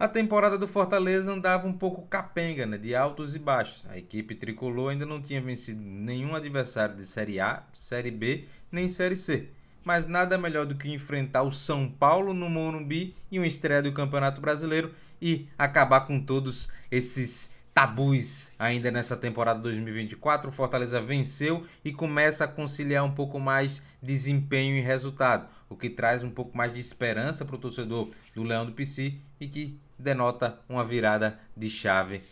A temporada do Fortaleza andava um pouco capenga, né, de altos e baixos. A equipe tricolor ainda não tinha vencido nenhum adversário de Série A, Série B, nem Série C. Mas nada melhor do que enfrentar o São Paulo no Morumbi em uma estreia do Campeonato Brasileiro e acabar com todos esses tabus ainda nessa temporada 2024. O Fortaleza venceu e começa a conciliar um pouco mais desempenho e resultado, o que traz um pouco mais de esperança para o torcedor do Leão do Pici e que denota uma virada de chave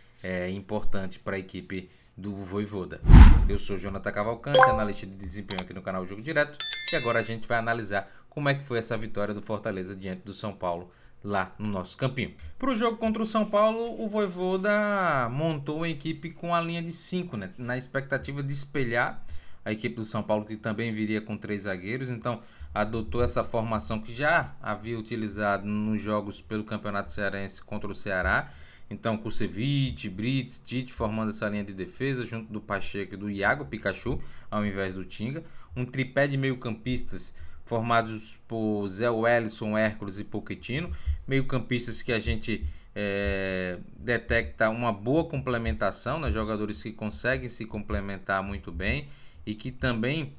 importante para a equipe do Vojvoda. Eu sou Jonathan Cavalcante, analista de desempenho aqui no canal Jogo Direto, e agora a gente vai analisar como é que foi essa vitória do Fortaleza diante do São Paulo lá no nosso campinho. Para o jogo contra o São Paulo, o Vojvoda montou uma equipe com a linha de 5, né, na expectativa de espelhar a equipe do São Paulo, que também viria com 3 zagueiros, então adotou essa formação que já havia utilizado nos jogos pelo Campeonato Cearense contra o Ceará. Então, Kusevich, Brits, Tite formando essa linha de defesa junto do Pacheco e do Iago Pikachu, ao invés do Tinga. Um tripé de meio-campistas formados por Zé Wellison, Hércules e Pochettino. Meio-campistas que a gente detecta uma boa complementação, né? Jogadores que conseguem se complementar muito bem e que também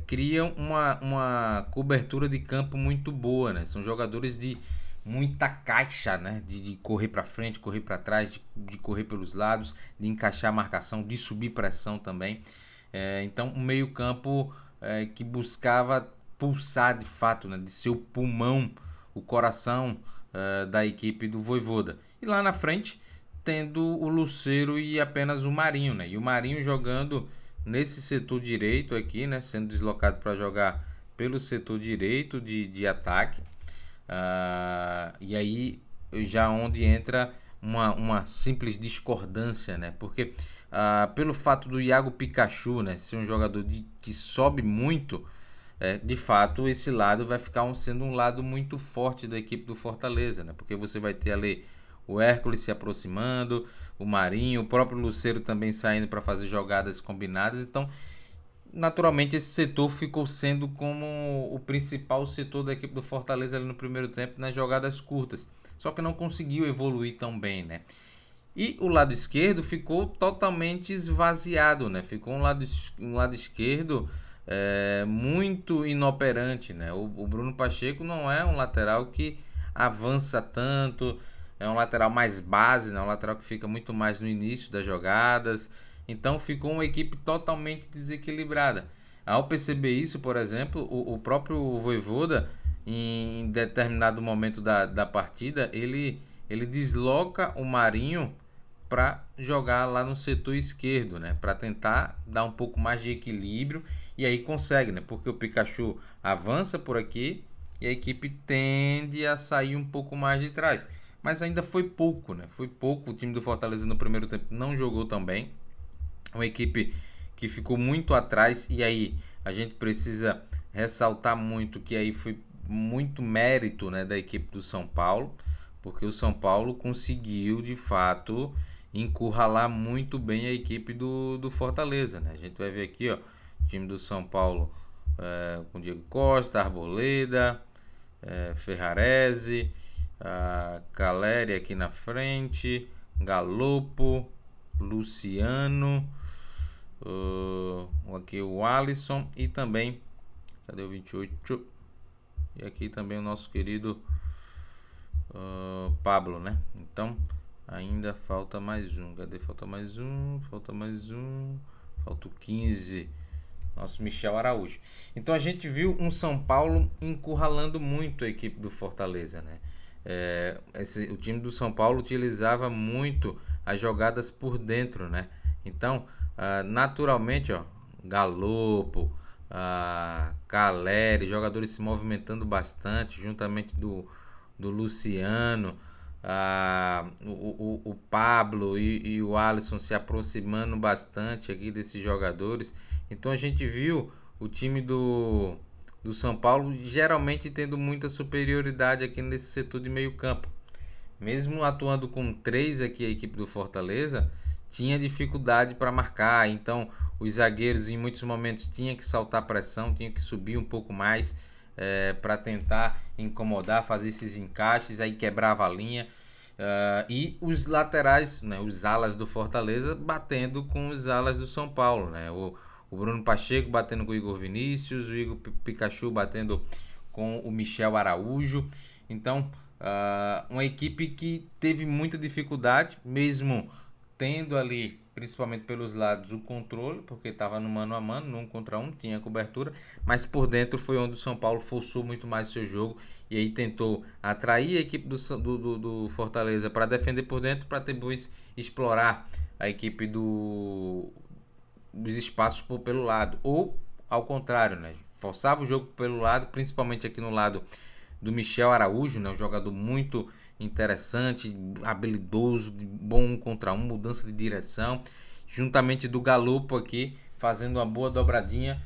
criam uma cobertura de campo muito boa, né? São jogadores de muita caixa, né? De correr para frente, correr para trás, de correr pelos lados, de encaixar a marcação, de subir pressão também. Então, um meio campo que buscava pulsar de fato, né? De ser o pulmão, o coração da equipe do Vojvoda. E lá na frente, tendo o Lucero e apenas o Marinho, né? E o Marinho jogando nesse setor direito aqui, né? Sendo deslocado para jogar pelo setor direito de ataque. E aí já onde entra uma simples discordância, né? Porque pelo fato do Iago Pikachu, né, ser um jogador que sobe muito, de fato esse lado vai ficar sendo um lado muito forte da equipe do Fortaleza, né? Porque você vai ter ali o Hércules se aproximando, o Marinho, o próprio Lucero também saindo para fazer jogadas combinadas. Então, naturalmente, esse setor ficou sendo como o principal setor da equipe do Fortaleza ali no primeiro tempo nas jogadas curtas. Só que não conseguiu evoluir tão bem, né? E o lado esquerdo ficou totalmente esvaziado, né? Ficou um lado esquerdo muito inoperante, né? O Bruno Pacheco não é um lateral que avança tanto, é um lateral mais base, né? Um lateral que fica muito mais no início das jogadas. Então ficou uma equipe totalmente desequilibrada. Ao perceber isso, por exemplo, o próprio Vojvoda, em determinado momento da partida, ele desloca o Marinho para jogar lá no setor esquerdo, né? Para tentar dar um pouco mais de equilíbrio, e aí consegue, né? Porque o Pikachu avança por aqui e a equipe tende a sair um pouco mais de trás. Mas ainda foi pouco, né? Foi pouco. O time do Fortaleza no primeiro tempo não jogou tão bem. Uma equipe que ficou muito atrás, e aí a gente precisa ressaltar muito que aí foi muito mérito, né, da equipe do São Paulo, porque o São Paulo conseguiu de fato encurralar muito bem a equipe do Fortaleza, né? A gente vai ver aqui, ó, o time do São Paulo com Diego Costa, Arboleda, Ferrarese, Caleri aqui na frente, Galopo, Luciano, aqui o Alisson e também, cadê o 28? E aqui também o nosso querido Pablo, né? Então ainda falta mais um. Cadê? Falta mais um. Falta o 15. Nosso Michel Araújo. Então a gente viu um São Paulo encurralando muito a equipe do Fortaleza, né? O time do São Paulo utilizava muito as jogadas por dentro, né? Então, naturalmente, ó, Galopo, Caleri, jogadores se movimentando bastante, juntamente do Luciano, o Pablo e o Alisson se aproximando bastante aqui desses jogadores. Então a gente viu o time do São Paulo geralmente tendo muita superioridade aqui nesse setor de meio campo. Mesmo atuando com 3 aqui, a equipe do Fortaleza tinha dificuldade para marcar. Então os zagueiros em muitos momentos tinham que saltar pressão, tinham que subir um pouco mais para tentar incomodar, fazer esses encaixes, aí quebrava a linha. E os laterais, né, os alas do Fortaleza batendo com os alas do São Paulo, né? O Bruno Pacheco batendo com o Igor Vinícius, o Igor Pikachu batendo com o Michel Araújo. Então, uma equipe que teve muita dificuldade, mesmo tendo ali, principalmente pelos lados, o controle, porque estava no mano a mano, no 1 contra 1, tinha cobertura, mas por dentro foi onde o São Paulo forçou muito mais seu jogo e aí tentou atrair a equipe do Fortaleza para defender por dentro, para depois explorar a equipe dos espaços pelo lado, ou ao contrário, né? Forçava o jogo pelo lado, principalmente aqui no lado do Michel Araújo, né? Um jogador muito interessante, habilidoso, bom 1 contra 1, mudança de direção, juntamente do Galopo aqui, fazendo uma boa dobradinha.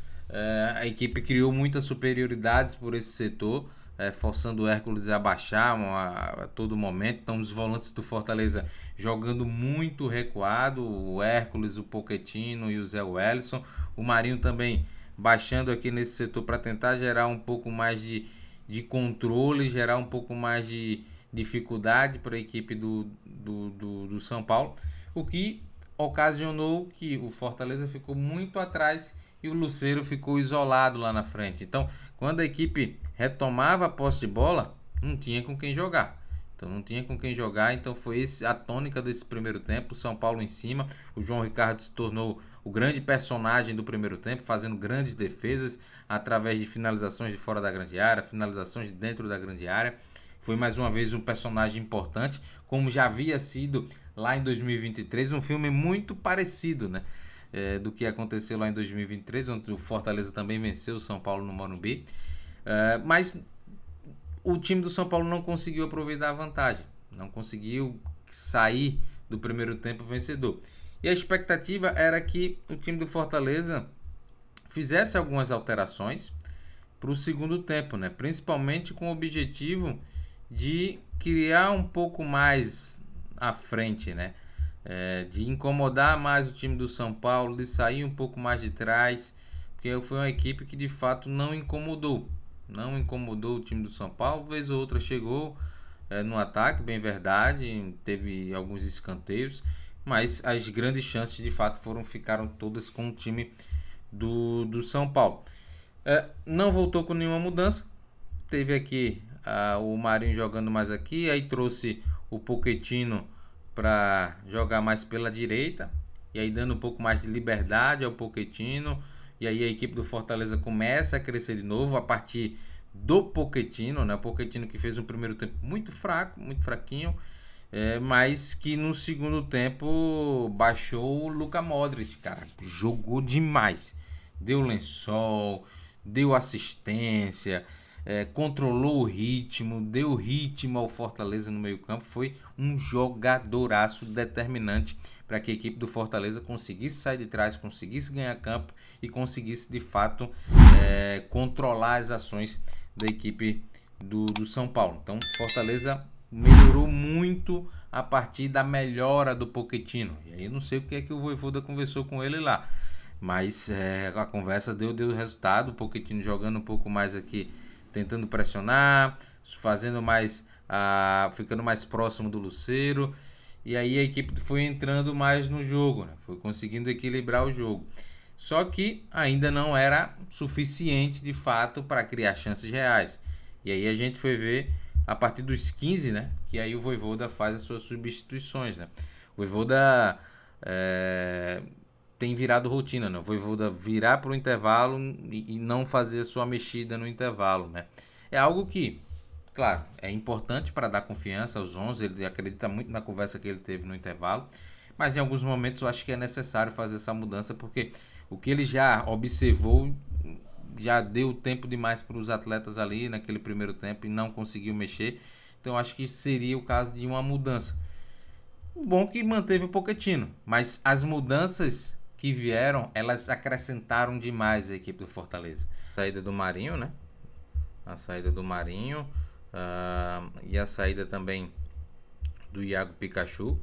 A equipe criou muitas superioridades por esse setor, forçando o Hércules a baixar a todo momento. Então os volantes do Fortaleza jogando muito recuado, o Hércules, o Pochettino e o Zé Wellison. O Marinho também baixando aqui nesse setor para tentar gerar um pouco mais de controle, gerar um pouco mais de dificuldade para a equipe do São Paulo, o que ocasionou que o Fortaleza ficou muito atrás e o Luceiro ficou isolado lá na frente. Então, quando a equipe retomava a posse de bola, não tinha com quem jogar. Então foi a tônica desse primeiro tempo. O São Paulo em cima, o João Ricardo se tornou o grande personagem do primeiro tempo, fazendo grandes defesas através de finalizações de fora da grande área, finalizações de dentro da grande área. Foi mais uma vez um personagem importante, como já havia sido lá em 2023, um filme muito parecido, né? Do que aconteceu lá em 2023, onde o Fortaleza também venceu o São Paulo no Morumbi. Mas o time do São Paulo não conseguiu aproveitar a vantagem, não conseguiu sair do primeiro tempo vencedor. E a expectativa era que o time do Fortaleza fizesse algumas alterações para o segundo tempo, né? Principalmente com o objetivo de criar um pouco mais à frente, né? De incomodar mais o time do São Paulo, de sair um pouco mais de trás, porque foi uma equipe que de fato não incomodou o time do São Paulo. Vez ou outra chegou no ataque, bem verdade, teve alguns escanteios, mas as grandes chances de fato ficaram todas com o time do São Paulo. Não voltou com nenhuma mudança, teve aqui o Marinho jogando mais aqui, aí trouxe o Pochettino para jogar mais pela direita, e aí dando um pouco mais de liberdade ao Pochettino, e aí a equipe do Fortaleza começa a crescer de novo a partir do Pochettino, né? O Pochettino que fez um primeiro tempo muito fraco, muito fraquinho, mas que no segundo tempo baixou o Luka Modric, cara, jogou demais, deu lençol, deu assistência, controlou o ritmo, deu ritmo ao Fortaleza no meio campo. Foi um jogadoraço determinante para que a equipe do Fortaleza conseguisse sair de trás, conseguisse ganhar campo e conseguisse de fato controlar as ações da equipe do São Paulo. Então Fortaleza melhorou muito a partir da melhora do Pochettino. E aí não sei o que é que o Vojvoda conversou com ele lá, mas a conversa deu resultado. O Pochettino jogando um pouco mais aqui, tentando pressionar, fazendo mais, ficando mais próximo do Luceiro, e aí a equipe foi entrando mais no jogo, né? Foi conseguindo equilibrar o jogo. Só que ainda não era suficiente de fato para criar chances reais. E aí a gente foi ver a partir dos 15, né? Que aí o Vojvoda faz as suas substituições, né? O Vojvoda tem virado rotina, né? O Vojvoda virar para o intervalo e não fazer a sua mexida no intervalo, né? É algo que, claro, é importante para dar confiança aos 11, ele acredita muito na conversa que ele teve no intervalo, mas em alguns momentos eu acho que é necessário fazer essa mudança, porque o que ele já observou já deu tempo demais para os atletas ali naquele primeiro tempo e não conseguiu mexer. Então eu acho que seria o caso de uma mudança. O bom que manteve o Pochettino, mas as mudanças que vieram, elas acrescentaram demais a equipe do Fortaleza. A saída do Marinho, né? A saída do Marinho e a saída também do Iago Pikachu,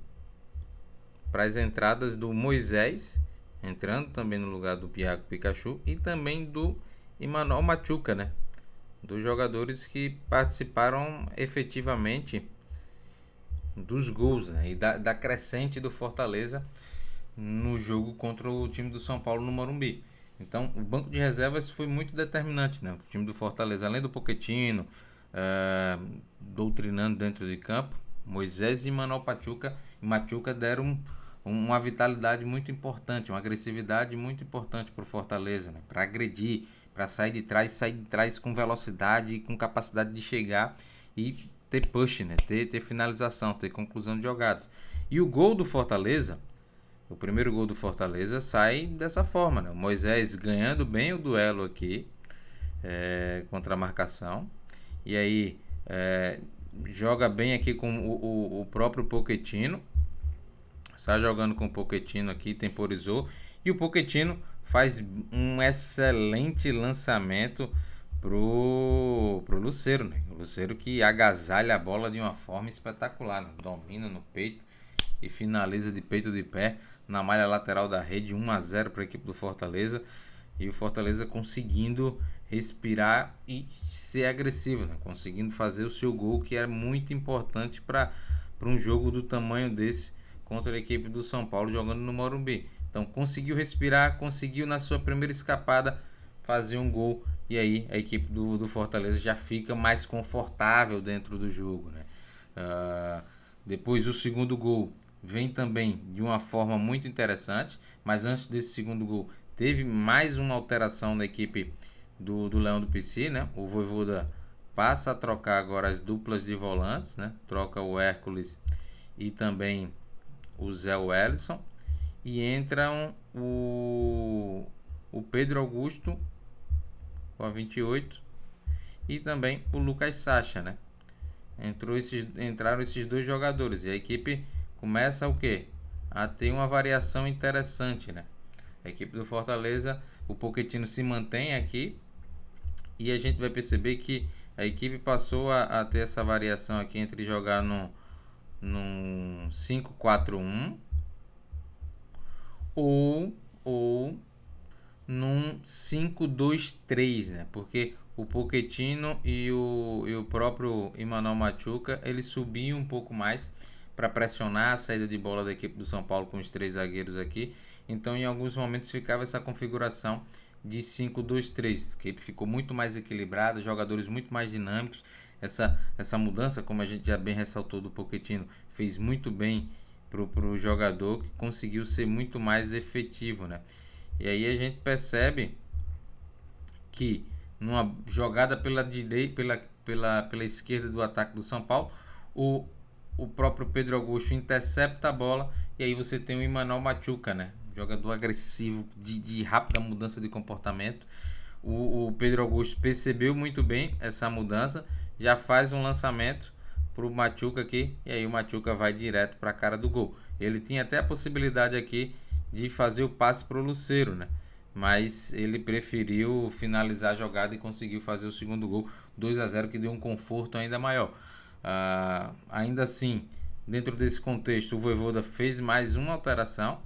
para as entradas do Moisés, entrando também no lugar do Iago Pikachu, e também do Emmanuel Machuca, né? Dos jogadores que participaram efetivamente dos gols, né, e da crescente do Fortaleza no jogo contra o time do São Paulo no Morumbi. Então, o banco de reservas foi muito determinante, né? O time do Fortaleza, além do Pochettino, doutrinando dentro de campo, Moisés e Manuel Machuca deram uma vitalidade muito importante, uma agressividade muito importante para o Fortaleza, né? Para agredir, para sair de trás com velocidade e com capacidade de chegar e ter push, né? ter finalização, ter conclusão de jogadas. E o gol do Fortaleza, o primeiro gol do Fortaleza sai dessa forma, né? O Moisés ganhando bem o duelo aqui contra a marcação. E aí joga bem aqui com o próprio Pochettino. Está jogando com o Pochettino aqui, temporizou. E o Pochettino faz um excelente lançamento pro Lucero, né? O Lucero que agasalha a bola de uma forma espetacular, né? Domina no peito e finaliza de peito de pé na malha lateral da rede, 1-0 para a equipe do Fortaleza. E o Fortaleza conseguindo respirar e ser agressivo, né? Conseguindo fazer o seu gol, que é muito importante para um jogo do tamanho desse contra a equipe do São Paulo jogando no Morumbi. Então conseguiu respirar, conseguiu na sua primeira escapada fazer um gol, e aí a equipe do Fortaleza já fica mais confortável dentro do jogo, né? Depois o segundo gol vem também de uma forma muito interessante, mas antes desse segundo gol teve mais uma alteração na equipe do Leão do PC, né? O Vojvoda passa a trocar agora as duplas de volantes, né? Troca o Hércules e também o Zé Wellison, e entram o Pedro Augusto com a 28 e também o Lucas Sacha, né? Entraram esses dois jogadores e a equipe começa o quê? A ter uma variação interessante, né? A equipe do Fortaleza, o Pochettino se mantém aqui e a gente vai perceber que a equipe passou a ter essa variação aqui entre jogar num 5-4-1 ou num 5-2-3, né? Porque o Pochettino e o próprio Emmanuel Machuca, eles subiam um pouco mais para pressionar a saída de bola da equipe do São Paulo com os três zagueiros aqui. Então, em alguns momentos ficava essa configuração de 5-2-3. A equipe ficou muito mais equilibrada, jogadores muito mais dinâmicos. Essa mudança, como a gente já bem ressaltou do Pochettino, fez muito bem pro jogador, que conseguiu ser muito mais efetivo, né? E aí a gente percebe que numa jogada pela direita, pela esquerda do ataque do São Paulo, o próprio Pedro Augusto intercepta a bola e aí você tem o Emmanuel Machuca, né? Jogador agressivo, de rápida mudança de comportamento. O Pedro Augusto percebeu muito bem essa mudança, já faz um lançamento para o Machuca aqui, e aí o Machuca vai direto para a cara do gol. Ele tinha até a possibilidade aqui de fazer o passe para o Lucero, né? Mas ele preferiu finalizar a jogada e conseguiu fazer o segundo gol, 2-0, que deu um conforto ainda maior. Ainda assim, dentro desse contexto, o Vojvoda fez mais uma alteração,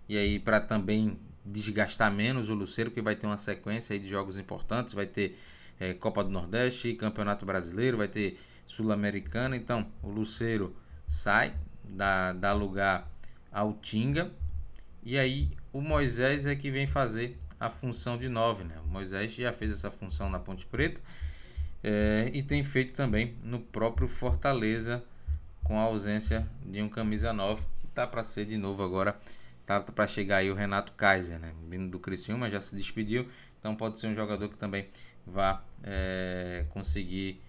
e aí para também desgastar menos o Lucero, que vai ter uma sequência aí de jogos importantes, vai ter Copa do Nordeste, Campeonato Brasileiro, vai ter Sul-Americana. Então o Lucero sai, dá lugar ao Tinga, e aí o Moisés é que vem fazer a função de 9, né? O Moisés já fez essa função na Ponte Preta e tem feito também no próprio Fortaleza, com a ausência de um camisa 9, que tá para ser de novo agora. Tá para chegar aí o Renato Kaiser, né? Vindo do Criciúma, já se despediu, então pode ser um jogador que também vá conseguir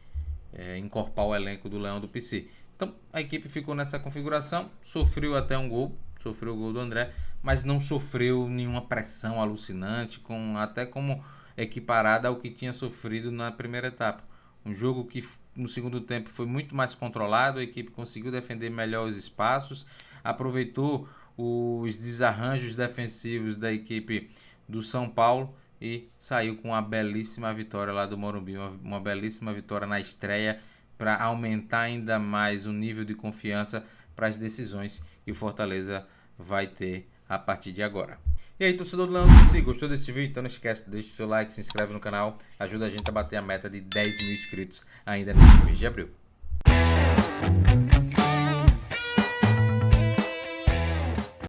encorpar o elenco do Leão do PC. Então a equipe ficou nessa configuração, sofreu até um gol, sofreu o gol do André, mas não sofreu nenhuma pressão alucinante, até como equiparada ao que tinha sofrido na primeira etapa. Um jogo que no segundo tempo foi muito mais controlado, a equipe conseguiu defender melhor os espaços, aproveitou os desarranjos defensivos da equipe do São Paulo e saiu com uma belíssima vitória lá do Morumbi, uma belíssima vitória na estreia, para aumentar ainda mais o nível de confiança para as decisões que o Fortaleza vai ter a partir de agora. E aí, torcedor do Leão do PC, gostou desse vídeo? Então não esquece, deixa o seu like, se inscreve no canal, ajuda a gente a bater a meta de 10 mil inscritos ainda neste mês de abril.